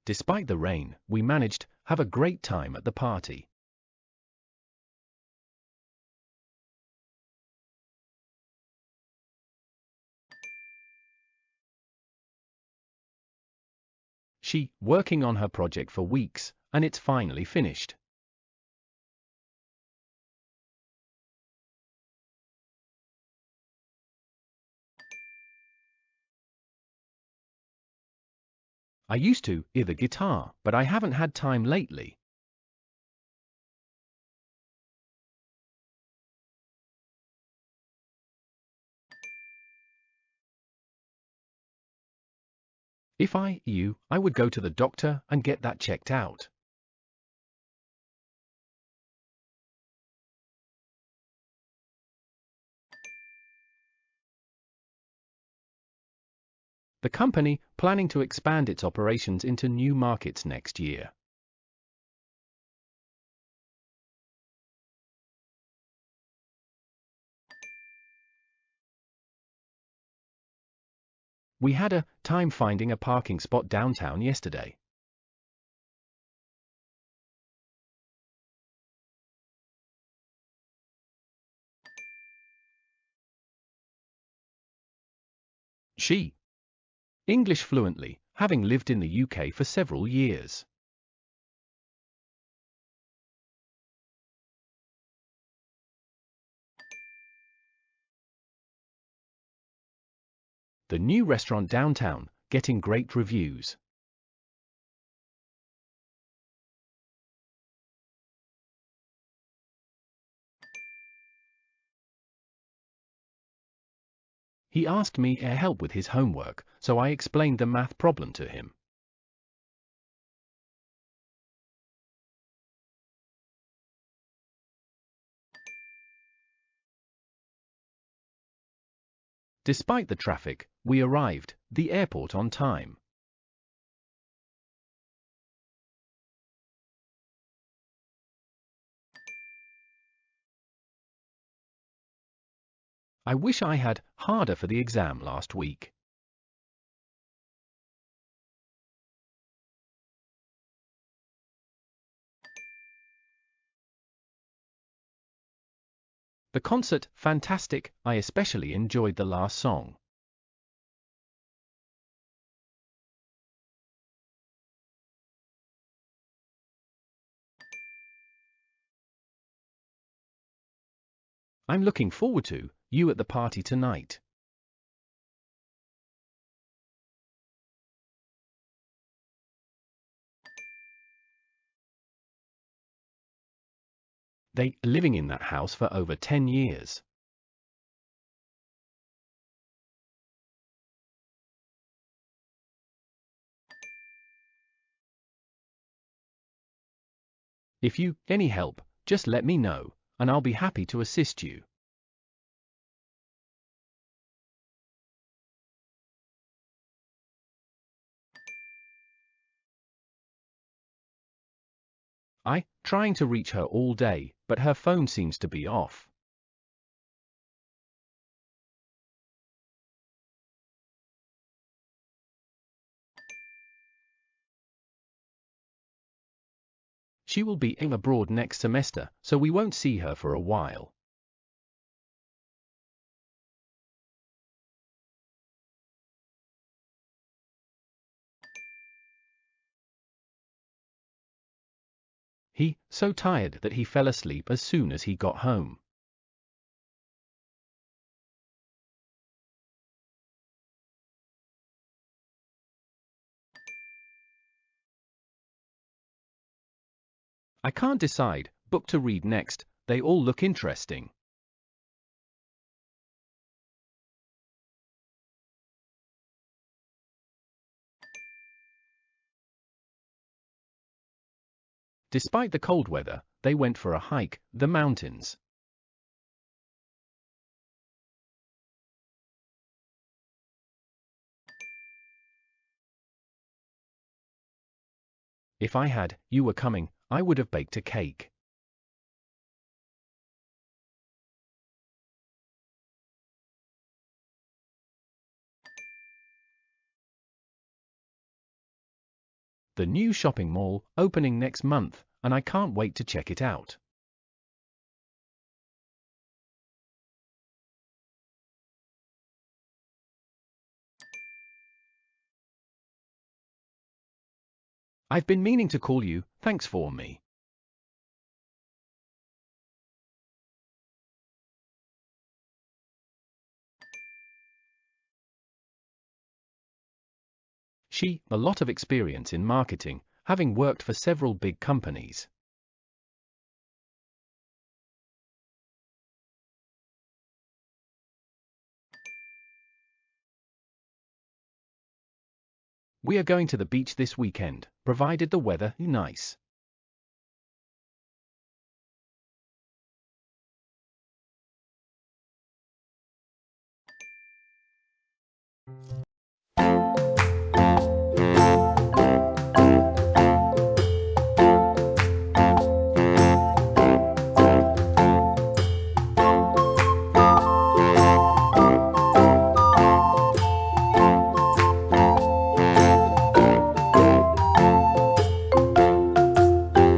Despite the rain, we managed to have a great time at the party. She working on her project for weeks, and it's finally finished. I used to hear the guitar, but I haven't had time lately. If I would go to the doctor and get that checked out. The company planning to expand its operations into new markets next year. We had a time finding a parking spot downtown yesterday. She English fluently, having lived in the UK for several years. The new restaurant downtown, getting great reviews. He asked me to help with his homework, so I explained the math problem to him. Despite the traffic, we arrived at the airport on time. I wish I had harder for the exam last week. The concert, fantastic. I especially enjoyed the last song. I'm looking forward to you at the party tonight. They living in that house for over 10 years. If you any help, just let me know, and I'll be happy to assist you. I trying to reach her all day, but her phone seems to be off. She will be abroad next semester, so we won't see her for a while. He so tired that he fell asleep as soon as he got home. I can't decide book to read next, they all look interesting. Despite the cold weather, they went for a hike, the mountains. If you were coming, I would have baked a cake. The new shopping mall opening next month, and I can't wait to check it out. I've been meaning to call you, thanks for me. She, a lot of experience in marketing, having worked for several big companies. We are going to the beach this weekend, provided the weather is nice.